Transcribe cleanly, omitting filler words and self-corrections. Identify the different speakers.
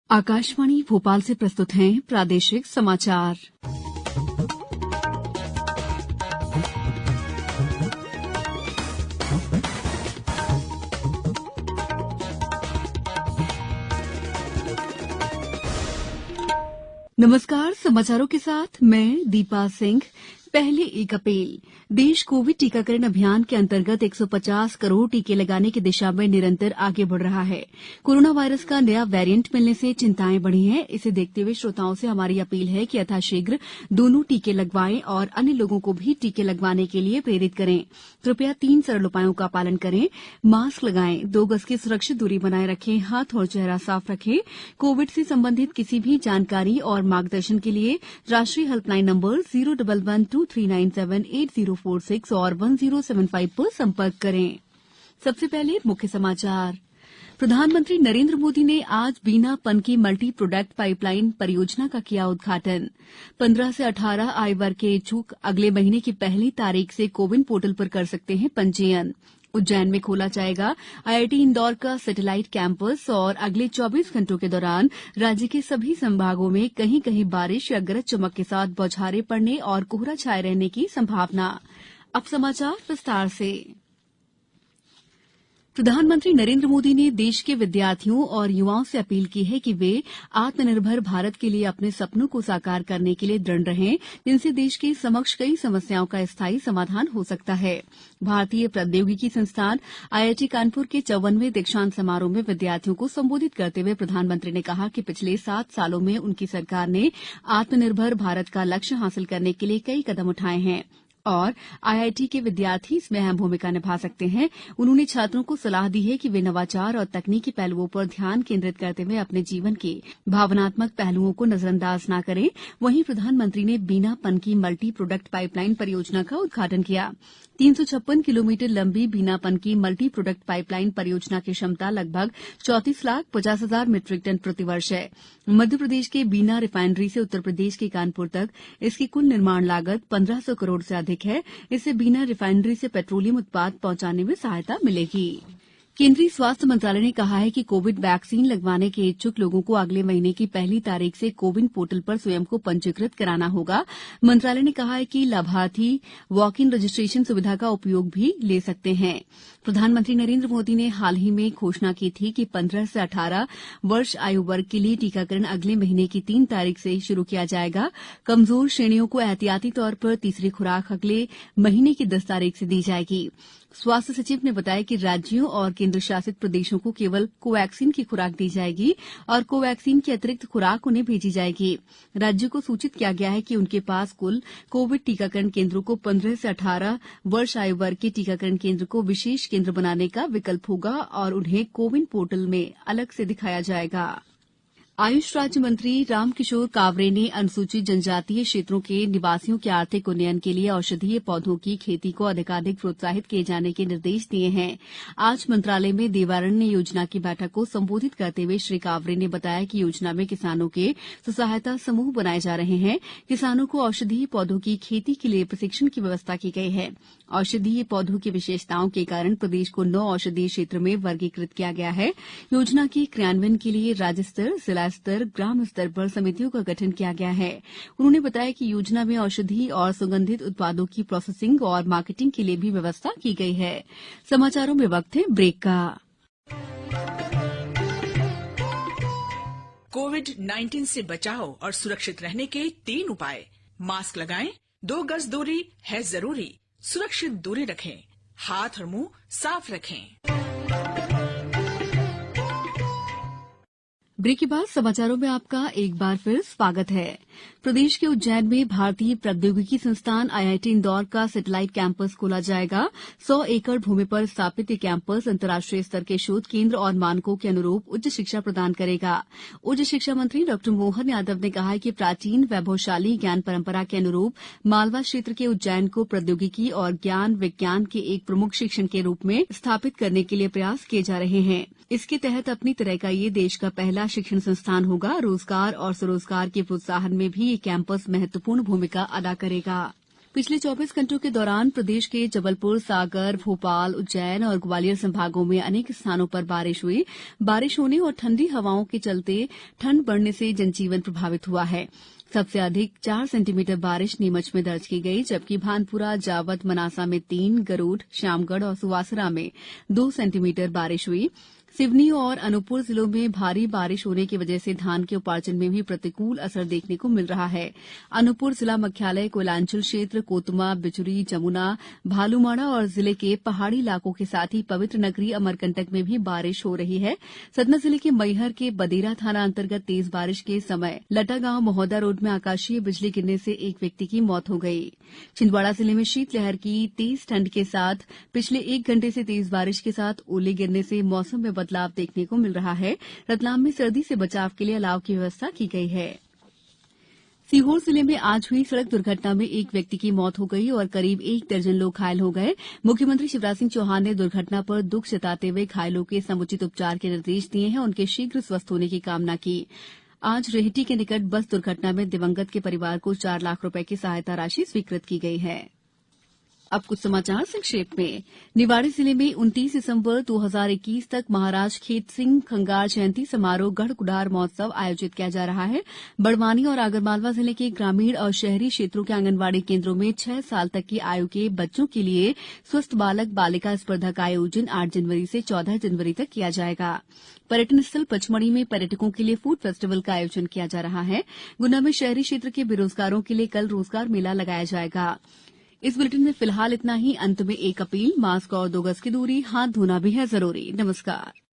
Speaker 1: आकाशवाणी भोपाल से प्रस्तुत हैं प्रादेशिक समाचार। नमस्कार, समाचारों के साथ मैं दीपा सिंह। पहले एक अपील। देश कोविड टीकाकरण अभियान के अंतर्गत 150 करोड़ टीके लगाने की दिशा में निरंतर आगे बढ़ रहा है। कोरोना वायरस का नया वेरिएंट मिलने से चिंताएं बढ़ी हैं। इसे देखते हुए श्रोताओं से हमारी अपील है कि यथाशीघ्र दोनों टीके लगवाएं और अन्य लोगों को भी टीके लगवाने के लिए प्रेरित करें। कृपया 3 सरल उपायों का पालन करें। मास्क लगाएं, 2 गज की सुरक्षित दूरी बनाए रखें, हाथ और चेहरा साफ रखें। कोविड से संबंधित किसी भी जानकारी और मार्गदर्शन के लिए राष्ट्रीय हेल्पलाइन नंबर 01123978046 और 1075 पर संपर्क करें। सबसे पहले मुख्य समाचार। प्रधानमंत्री नरेंद्र मोदी ने आज बीना पनकी मल्टी प्रोडक्ट पाइपलाइन परियोजना का किया उद्घाटन। 15 से 18 आयु वर्ग के इच्छुक अगले महीने की पहली तारीख से कोविन पोर्टल पर कर सकते हैं पंजीयन। उज्जैन में खोला जाएगा आईआईटी इंदौर का सैटेलाइट कैंपस और अगले 24 घंटों के दौरान राज्य के सभी संभागों में कहीं कहीं बारिश या गरज चमक के साथ बौछारें पड़ने और कोहरा छाये रहने की संभावना। अब समाचार विस्तार से। प्रधानमंत्री नरेंद्र मोदी ने देश के विद्यार्थियों और युवाओं से अपील की है कि वे आत्मनिर्भर भारत के लिए अपने सपनों को साकार करने के लिए दृढ़ रहें, जिनसे देश के समक्ष कई समस्याओं का स्थायी समाधान हो सकता है। भारतीय प्रौद्योगिकी संस्थान आईआईटी कानपुर के 54वें दीक्षांत समारोह में विद्यार्थियों को संबोधित करते हुए प्रधानमंत्री ने कहा कि पिछले 7 सालों में उनकी सरकार ने आत्मनिर्भर भारत का लक्ष्य हासिल करने के लिए कई कदम उठाए हैं और आईआईटी के विद्यार्थी इसमें अहम भूमिका निभा सकते हैं। उन्होंने छात्रों को सलाह दी है कि वे नवाचार और तकनीकी पहलुओं पर ध्यान केंद्रित करते हुए अपने जीवन के भावनात्मक पहलुओं को नजरअंदाज न करें। वहीं प्रधानमंत्री ने बीना पनकी मल्टी प्रोडक्ट पाइपलाइन परियोजना का उद्घाटन किया। 356 किलोमीटर लंबी बीना पनकी मल्टी प्रोडक्ट पाइपलाइन परियोजना की क्षमता लगभग 34,50,000 मीट्रिक टन प्रतिवर्ष है। मध्य प्रदेश के बीना रिफाइनरी से उत्तर प्रदेश के कानपुर तक इसकी कुल निर्माण लागत 1500 करोड़ से अधिक है। इससे बीना रिफाइनरी से पेट्रोलियम उत्पाद पहुंचाने में सहायता मिलेगी। केंद्रीय स्वास्थ्य मंत्रालय ने कहा है कि कोविड वैक्सीन लगवाने के इच्छुक लोगों को अगले महीने की पहली तारीख से कोविन पोर्टल पर स्वयं को पंजीकृत कराना होगा। मंत्रालय ने कहा है कि लाभार्थी वॉक इन रजिस्ट्रेशन सुविधा का उपयोग भी ले सकते हैं। प्रधानमंत्री नरेंद्र मोदी ने हाल ही में घोषणा की थी कि 15 से 18 वर्ष आयु वर्ग के लिए टीकाकरण अगले महीने की 3 तारीख से शुरू किया जाएगा। कमजोर श्रेणियों को एहतियाती तौर पर तीसरी खुराक अगले महीने की 10 तारीख से दी जाएगी। स्वास्थ्य सचिव ने बताया कि राज्यों और केंद्र शासित प्रदेशों को केवल कोवैक्सीन की खुराक दी जाएगी और कोवैक्सीन की अतिरिक्त खुराक उन्हें भेजी जाएगी। राज्यों को सूचित किया गया है कि उनके पास कुल कोविड टीकाकरण केंद्रों को 15 से 18 वर्ष आयु वर्ग के टीकाकरण केंद्र को विशेष केंद्र बनाने का विकल्प होगा और उन्हें कोविन पोर्टल में अलग से दिखाया जाएगा। आयुष राज्य मंत्री रामकिशोर कावरे ने अनुसूचित जनजातीय क्षेत्रों के निवासियों के आर्थिक उन्नयन के लिए औषधीय पौधों की खेती को अधिकाधिक प्रोत्साहित किए जाने के निर्देश दिए हैं। आज मंत्रालय में देवारण्य योजना की बैठक को संबोधित करते हुए श्री कावरे ने बताया कि योजना में किसानों के स्वसहायता समूह बनाए जा रहे हैं। किसानों को औषधीय पौधों की खेती के लिए प्रशिक्षण की व्यवस्था की गई है। औषधीय पौधों की विशेषताओं के कारण प्रदेश को 9 औषधीय क्षेत्र में वर्गीकृत किया गया है। योजना के क्रियान्वयन के लिए राज्य स्तर, जिला स्तर, ग्राम स्तर पर समितियों का गठन किया गया है। उन्होंने बताया कि योजना में औषधि और सुगंधित उत्पादों की प्रोसेसिंग और मार्केटिंग के लिए भी व्यवस्था की गई है। समाचारों में वक्त है ब्रेक का।
Speaker 2: कोविड-19 से बचाव और सुरक्षित रहने के 3 उपाय। मास्क लगाएं, 2 गज दूरी है जरूरी, सुरक्षित दूरी रखें, हाथ और मुंह साफ रखें।
Speaker 1: ब्रेक के बाद समाचारों में आपका एक बार फिर स्वागत है। प्रदेश के उज्जैन में भारतीय प्रौद्योगिकी संस्थान आईआईटी इंदौर का सैटेलाइट कैंपस खोला जाएगा। 100 एकड़ भूमि पर स्थापित ये कैंपस अंतर्राष्ट्रीय स्तर के शोध केंद्र और मानकों के अनुरूप उच्च शिक्षा प्रदान करेगा। उच्च शिक्षा मंत्री डॉ मोहन यादव ने कहा है कि प्राचीन वैभवशाली ज्ञान परंपरा के अनुरूप मालवा क्षेत्र के उज्जैन को प्रौद्योगिकी और ज्ञान विज्ञान के एक प्रमुख शिक्षण के रूप में स्थापित करने के लिए प्रयास किए जा रहे हैं। इसके तहत अपनी तरह का ये देश का पहला शिक्षण संस्थान होगा। रोजगार और स्वरोजगार के प्रोत्साहन में भी ये कैंपस महत्वपूर्ण भूमिका अदा करेगा। पिछले 24 घंटों के दौरान प्रदेश के जबलपुर, सागर, भोपाल, उज्जैन और ग्वालियर संभागों में अनेक स्थानों पर बारिश हुई। बारिश होने और ठंडी हवाओं के चलते ठंड बढ़ने से जनजीवन प्रभावित हुआ है। सबसे अधिक 4 सेंटीमीटर बारिश नीमच में दर्ज की गई, जबकि भानपुरा, जावद, मनासा में 3, गरूड, श्यामगढ़ और सुवासरा में 2 सेंटीमीटर बारिश हुई। सिवनी और अनूपपुर जिलों में भारी बारिश होने की वजह से धान के उपार्जन में भी प्रतिकूल असर देखने को मिल रहा है। अनूपपुर जिला मुख्यालय, कोयलांचल क्षेत्र, कोतमा, बिचुरी, जमुना, भालूमाड़ा और जिले के पहाड़ी इलाकों के साथ ही पवित्र नगरी अमरकंटक में भी बारिश हो रही है। सतना जिले के मैहर के बदेरा थाना अंतर्गत तेज बारिश के समय लटा गांव महोदा रोड में आकाशीय बिजली गिरने से एक व्यक्ति की मौत हो गई। छिंदवाड़ा जिले में शीतलहर की तेज ठंड के साथ पिछले 1 घंटे से तेज बारिश के साथ ओले गिरने से मौसम में बदलाव देखने को मिल रहा है। रतलाम में सर्दी से बचाव के लिए अलाव की व्यवस्था की गई है। सीहोर जिले में आज हुई सड़क दुर्घटना में एक व्यक्ति की मौत हो गई और करीब 1 दर्जन लोग घायल हो गए। मुख्यमंत्री शिवराज सिंह चौहान ने दुर्घटना पर दुख जताते हुए घायलों के समुचित उपचार के निर्देश दिए हैं। उनके शीघ्र स्वस्थ होने की कामना की। आज रेहटी के निकट बस दुर्घटना में दिवंगत के परिवार को 4 लाख रुपए की सहायता राशि स्वीकृत की गई है। अब कुछ समाचार संक्षेप में। निवाड़ी जिले में 29 दिसंबर 2021 तक महाराज खेत सिंह खंगार जयंती समारोह गढ़ कुडार महोत्सव आयोजित किया जा रहा है। बड़वानी और आगरमालवा जिले के ग्रामीण और शहरी क्षेत्रों के आंगनबाड़ी केंद्रों में 6 साल तक की आयु के बच्चों के लिए स्वस्थ बालक बालिका स्पर्धा का आयोजन 8 जनवरी से 14 जनवरी तक किया जाएगा। पर्यटन स्थल पचमढ़ी में पर्यटकों के लिए फूड फेस्टिवल का आयोजन किया जा रहा है। गुना में शहरी क्षेत्र के बेरोजगारों के लिए कल रोजगार मेला लगाया जाएगा। इस बुलेटिन में फिलहाल इतना ही। अंत में एक अपील, मास्क और 2 गज की दूरी, हाथ धोना भी है जरूरी। नमस्कार।